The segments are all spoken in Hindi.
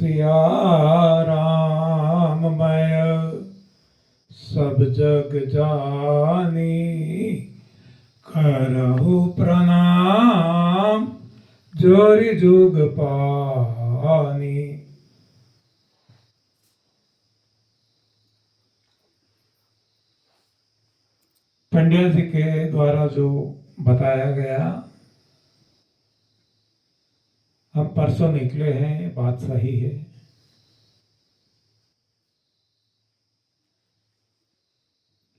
सिया राममय सब जग जानी, करहु प्रणाम जोरि जुग पानी। पंडिया जी के द्वारा जो बताया गया, हम परसों निकले हैं, बात सही है।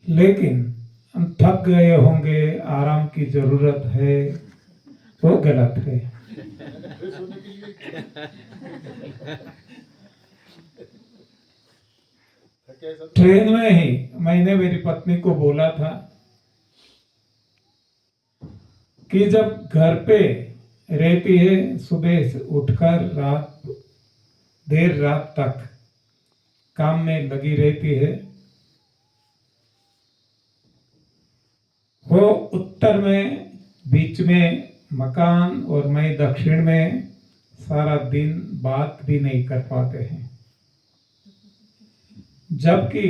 लेकिन हम थक गए होंगे, आराम की जरूरत है, वो गलत है। ट्रेन में ही मैंने मेरी पत्नी को बोला था कि जब घर पे रहती है, सुबह से उठकर देर रात तक काम में लगी रहती है, वो उत्तर में बीच में मकान और मैं दक्षिण में, सारा दिन बात भी नहीं कर पाते हैं। जबकि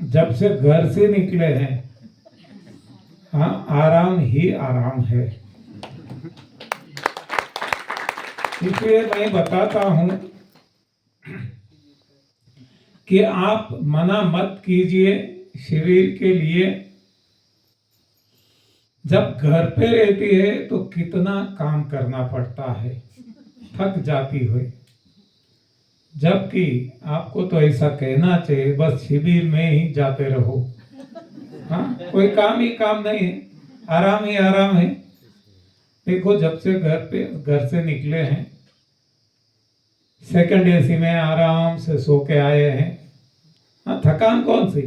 जब से घर से निकले हैं, हाँ, आराम ही आराम है। इसलिए मैं बताता हूं कि आप मना मत कीजिए शरीर के लिए। जब घर पे रहती है तो कितना काम करना पड़ता है, थक जाती है। जबकि आपको तो ऐसा कहना चाहिए, बस शिविर में ही जाते रहो। हाँ, कोई काम ही काम नहीं है, आराम ही आराम है। देखो, जब से घर से निकले हैं, सेकंड एसी में आराम से सो के आए हैं। हाँ, थकान कौन सी।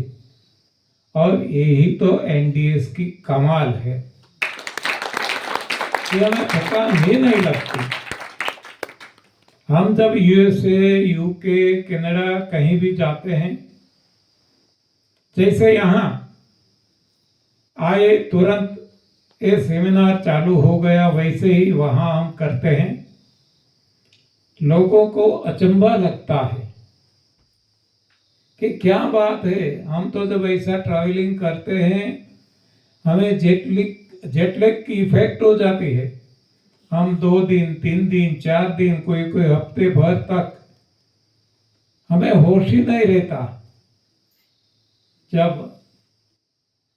और यही तो एनडीएस की कमाल है कि हमें थकान ही नहीं लगती। हम जब यूएसए, यूके, कनाडा कहीं भी जाते हैं, जैसे यहाँ आए तुरंत ये सेमिनार चालू हो गया, वैसे ही वहां हम करते हैं। लोगों को अचंभा लगता है कि क्या बात है, हम तो जब ऐसा ट्रैवलिंग करते हैं, हमें जेटलैग की इफेक्ट हो जाती है। हम 2 दिन, 3 दिन, 4 दिन, कोई हफ्ते भर तक हमें होश ही नहीं रहता। जब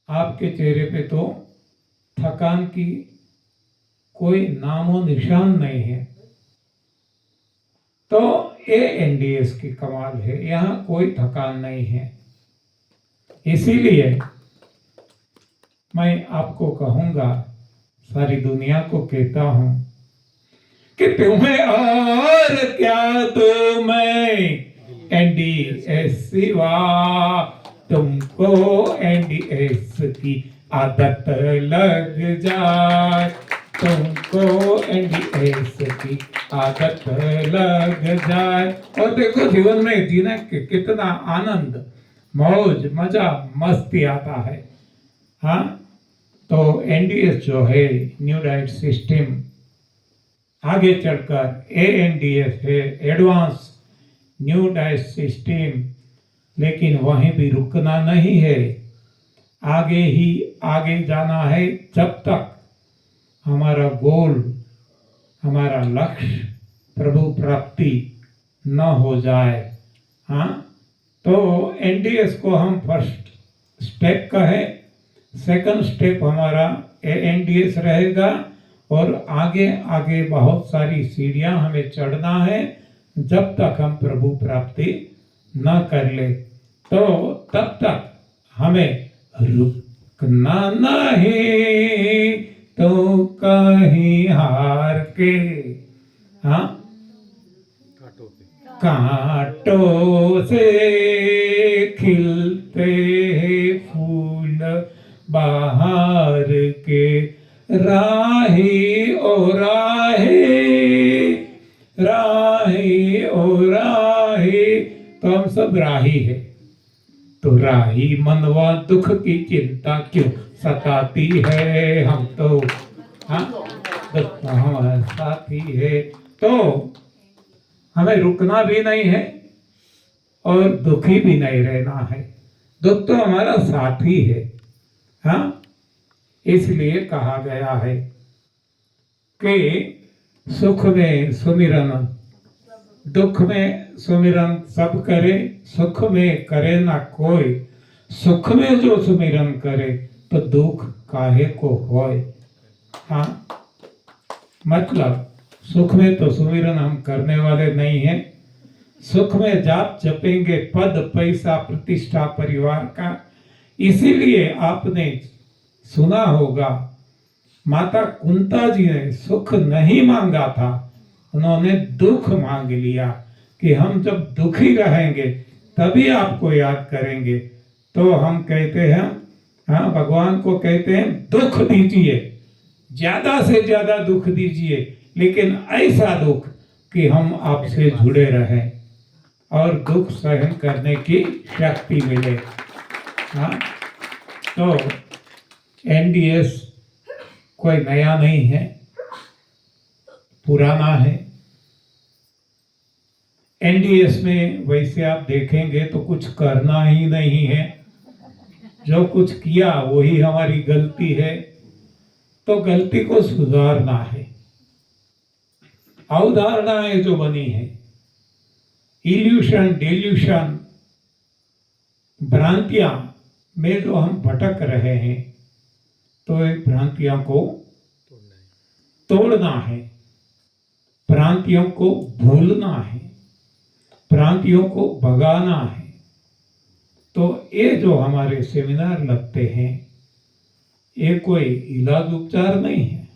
आपके चेहरे पे तो थकान की कोई नामो निशान नहीं है। तो ये एनडीएस की कमाल है, यहाँ कोई थकान नहीं है। इसीलिए मैं आपको कहूंगा, सारी दुनिया को कहता हूं कि तुम्हें और क्या दूं मैं एनडीएस सिवा, तुमको एनडीएस की आदत लग जाए, तुमको एनडीएस की आदत लग जाए। और देखो, जीवन में जीने के कितना आनंद, मौज, मजा, मस्ती आता है। हाँ, तो एनडीएस जो है, न्यू डाइट सिस्टम, आगे चलकर एएनडीएस है, एडवांस न्यू डाइट सिस्टम। लेकिन वहीं भी रुकना नहीं है, आगे ही आगे जाना है, जब तक हमारा गोल, हमारा लक्ष्य प्रभु प्राप्ति न हो जाए। हाँ, तो एनडीएस को हम फर्स्ट स्टेप कहें, सेकंड स्टेप हमारा एएनडीएस रहेगा, और आगे आगे बहुत सारी सीढ़ियां हमें चढ़ना है, जब तक हम प्रभु प्राप्ति न कर ले। तो तब तक हमें रुकना नहीं, तो कहीं हार के, हाँ, कांटों से खिलते फूल बाहर के, राही ओ राही, राही ओ राही। तो हम सब राही है, तो राही मनवा दुख की चिंता क्यों सताती है। हम तो, हाँ, दुख हमारा साथी है। तो हमें रुकना भी नहीं है और दुखी भी नहीं रहना है। दुख तो हमारा साथी है। हाँ, इसलिए कहा गया है कि सुख में सुमिरन, दुख में सुमिरन सब करे, सुख में करे ना कोई। सुख में जो सुमिरन करे तो दुख काहे को होए। हाँ, मतलब सुख में तो सुमिरन हम करने वाले नहीं हैं। सुख में जाप जपेंगे पद पैसा प्रतिष्ठा परिवार का। इसीलिए आपने सुना होगा माता कुंता जी ने सुख नहीं मांगा था, उन्होंने दुख मांग लिया कि हम जब दुखी रहेंगे तभी आपको याद करेंगे। तो हम कहते हैं, हाँ, भगवान को कहते हैं दुख दीजिए, ज्यादा से ज्यादा दुख दीजिए, लेकिन ऐसा दुख कि हम आपसे जुड़े रहें और दुख सहन करने की शक्ति मिले। हाँ, तो एनडीएस कोई नया नहीं है, पुराना है। एनडीएस में वैसे आप देखेंगे तो कुछ करना ही नहीं है, जो कुछ किया वही हमारी गलती है, तो गलती को सुधारना है। अवधारणाएं जो बनी है, इल्यूशन डिल्यूशन भ्रांतियां में जो हम भटक रहे हैं, तो ये भ्रांतियों को तोड़ना है, भ्रांतियों को भूलना है, भ्रांतियों को भगाना है। तो ये जो हमारे सेमिनार लगते हैं, ये कोई इलाज उपचार नहीं है।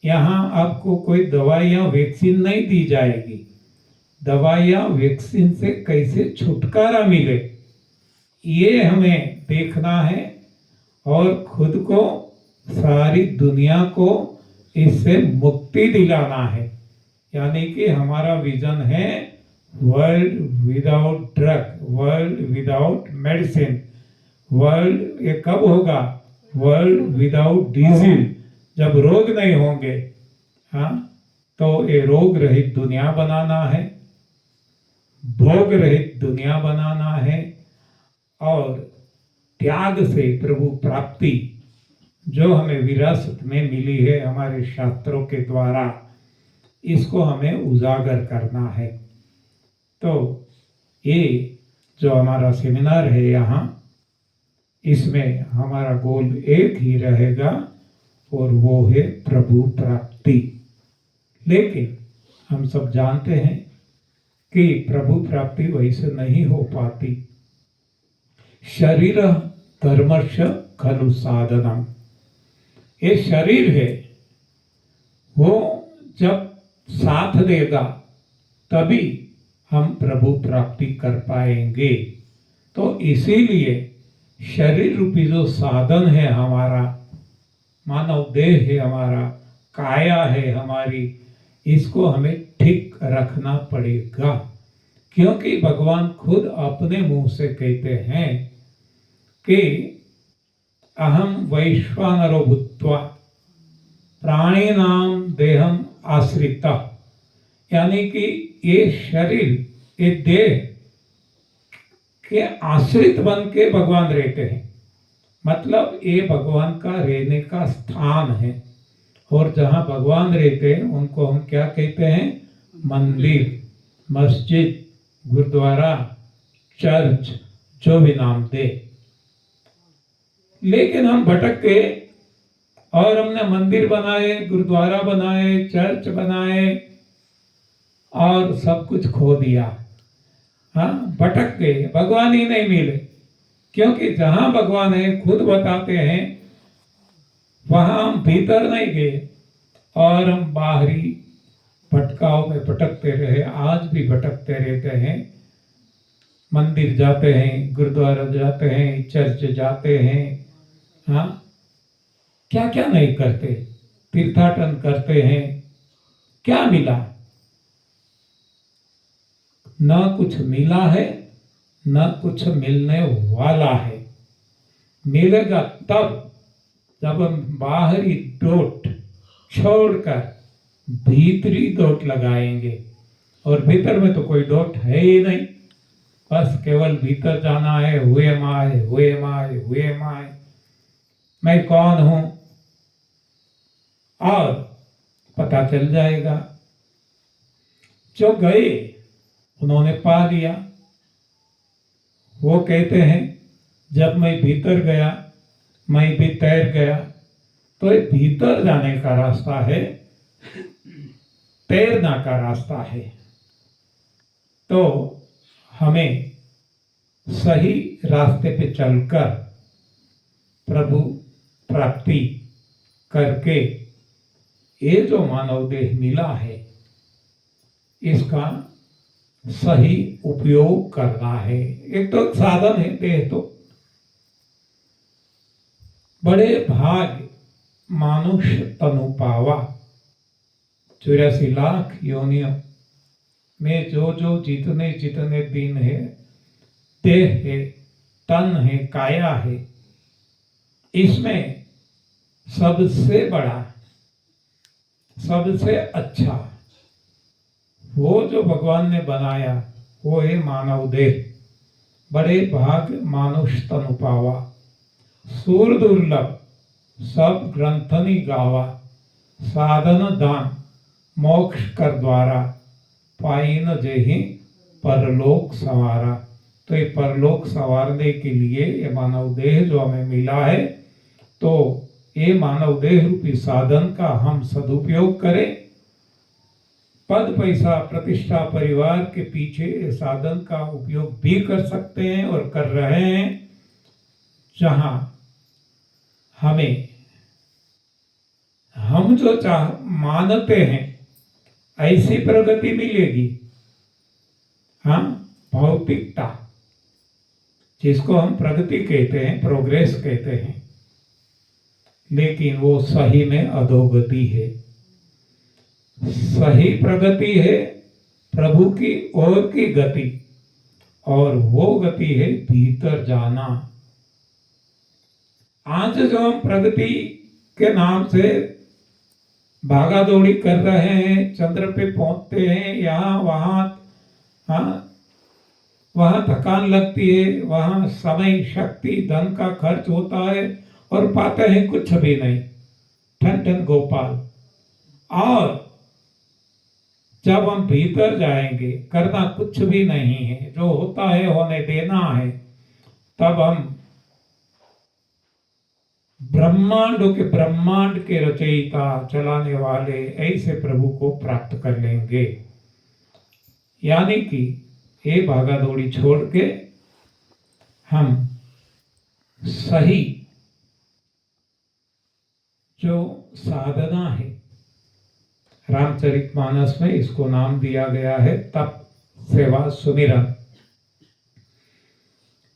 यहाँ आपको कोई दवाइयाँ वैक्सीन नहीं दी जाएगी। दवाइयाँ वैक्सीन से कैसे छुटकारा मिले, ये हमें देखना है और खुद को, सारी दुनिया को इससे मुक्ति दिलाना है। यानी कि हमारा विजन है world without drug, world without medicine, world, ये कब होगा? वर्ल्ड विदाउट डिजीज, जब रोग नहीं होंगे। हाँ, तो ये रोग रहित दुनिया बनाना है, भोग रहित दुनिया बनाना है, और त्याग से प्रभु प्राप्ति जो हमें विरासत में मिली है हमारे शास्त्रों के द्वारा, इसको हमें उजागर करना है। तो ये जो हमारा सेमिनार है यहाँ, इसमें हमारा गोल एक ही रहेगा और वो है प्रभु प्राप्ति। लेकिन हम सब जानते हैं कि प्रभु प्राप्ति वैसे नहीं हो पाती। शरीर धर्मश खलु साधनम, ये शरीर है, वो जब साथ देगा तभी हम प्रभु प्राप्ति कर पाएंगे। तो इसीलिए शरीर रूपी जो साधन है हमारा, मानव देह है हमारा, काया है हमारी, इसको हमें ठीक रखना पड़ेगा। क्योंकि भगवान खुद अपने मुंह से कहते हैं कि अहम वैश्वानरो भूत्वा प्राणिनाम देहम आश्रिता, यानी कि ये शरीर, ये देह के आश्रित बन के भगवान रहते हैं। मतलब ये भगवान का रहने का स्थान है, और जहाँ भगवान रहते हैं उनको हम क्या कहते हैं? मंदिर, मस्जिद, गुरुद्वारा, चर्च, जो भी नाम दे। लेकिन हम भटक गए और हमने मंदिर बनाए, गुरुद्वारा बनाए, चर्च बनाए और सब कुछ खो दिया। हाँ, भटक गए, भगवान ही नहीं मिले। क्योंकि जहां भगवान है खुद बताते हैं, वहां हम भीतर नहीं गए और हम बाहरी भटकाव में भटकते रहे। आज भी भटकते रहते हैं, मंदिर जाते हैं, गुरुद्वारा जाते हैं, चर्च जाते हैं, हाँ, क्या क्या नहीं करते, तीर्थाटन करते हैं, क्या मिला? न कुछ मिला है, न कुछ मिलने वाला है। मिलेगा तब जब हम बाहरी डोट छोड़कर भीतरी डोट लगाएंगे। और भीतर में तो कोई डोट है ही नहीं, बस केवल भीतर जाना है, हुए माए हुए माए हुए माए, मैं कौन हूं, और पता चल जाएगा। जो गए उन्होंने पा लिया। वो कहते हैं जब मैं भीतर गया मैं भी तैर गया। तो ये भीतर जाने का रास्ता है, तैरना का रास्ता है। तो हमें सही रास्ते पे चलकर प्रभु प्राप्ति करके ये जो मानव देह मिला है इसका सही उपयोग करना है। एक तो साधन है देह, तो बड़े भाग मानुष तनु पावा, 84 लाख योनियों में जो जो जितने जितने दिन है, देह है, तन है, काया है, इसमें सबसे बड़ा सबसे अच्छा वो जो भगवान ने बनाया वो है मानव देह। बड़े भाग मानुष तनु पावा, सूर दुर्लभ सब ग्रंथनि गावा, साधन दान मोक्ष कर द्वारा, पाइन जेहि परलोक सवारा। तो ये परलोक संवारने के लिए ये मानव देह जो हमें मिला है, तो ये मानव देह रूपी साधन का हम सदुपयोग करें। पद पैसा प्रतिष्ठा परिवार के पीछे इस साधन का उपयोग भी कर सकते हैं और कर रहे हैं। जहां हमें हम जो मानते हैं ऐसी प्रगति मिलेगी, हाँ, भौतिकता जिसको हम प्रगति कहते हैं, प्रोग्रेस कहते हैं, लेकिन वो सही में अधोगति है। सही प्रगति है प्रभु की ओर की गति, और वो गति है भीतर जाना। आज जो हम प्रगति के नाम से भागा दौड़ी कर रहे हैं, चंद्र पे पहुंचते हैं, यहाँ वहां, हाँ, वहां थकान लगती है, वहां समय शक्ति धन का खर्च होता है और पाते हैं कुछ भी नहीं, ठन ठन गोपाल। और जब हम भीतर जाएंगे, करना कुछ भी नहीं है, जो होता है होने देना है, तब हम ब्रह्मांड के रचयिता चलाने वाले ऐसे प्रभु को प्राप्त कर लेंगे। यानी कि ये भागा दौड़ी छोड़ के हम सही जो साधना है, रामचरितमानस में इसको नाम दिया गया है तप सेवा सुमिरन।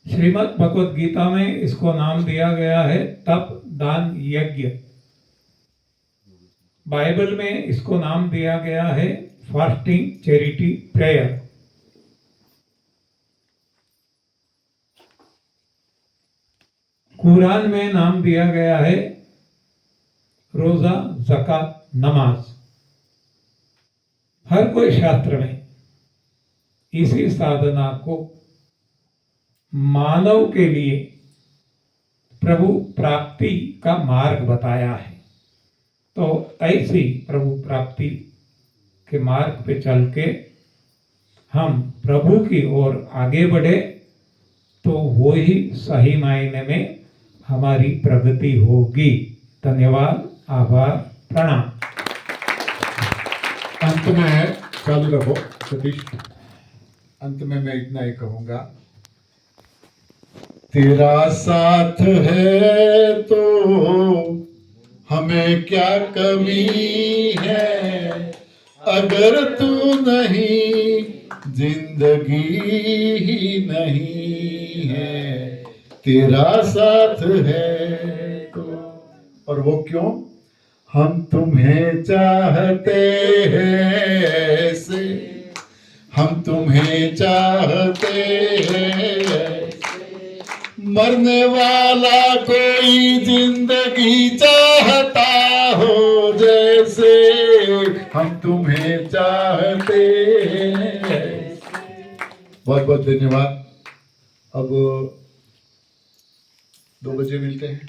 श्रीमद् भगवत गीता में इसको नाम दिया गया है तप दान यज्ञ। बाइबल में इसको नाम दिया गया है फास्टिंग चैरिटी प्रेयर। कुरान में नाम दिया गया है रोजा ज़कात नमाज। हर कोई शास्त्र में इसी साधना को मानव के लिए प्रभु प्राप्ति का मार्ग बताया है। तो ऐसी प्रभु प्राप्ति के मार्ग पे चल के हम प्रभु की ओर आगे बढ़े, तो वो ही सही मायने में हमारी प्रगति होगी। धन्यवाद, आभार, प्रणाम। अंत में चालू रखो सतीश। अंत में मैं इतना ही कहूंगा, तेरा साथ है तो हमें क्या कमी है, अगर तू नहीं जिंदगी ही नहीं है, तेरा साथ है तो। और वो क्यों? हम तुम्हें चाहते हैं ऐसे, हम तुम्हें चाहते हैं, मरने वाला कोई जिंदगी चाहता हो जैसे हम तुम्हें चाहते हैं। बहुत बहुत धन्यवाद। अब 2 बजे मिलते हैं।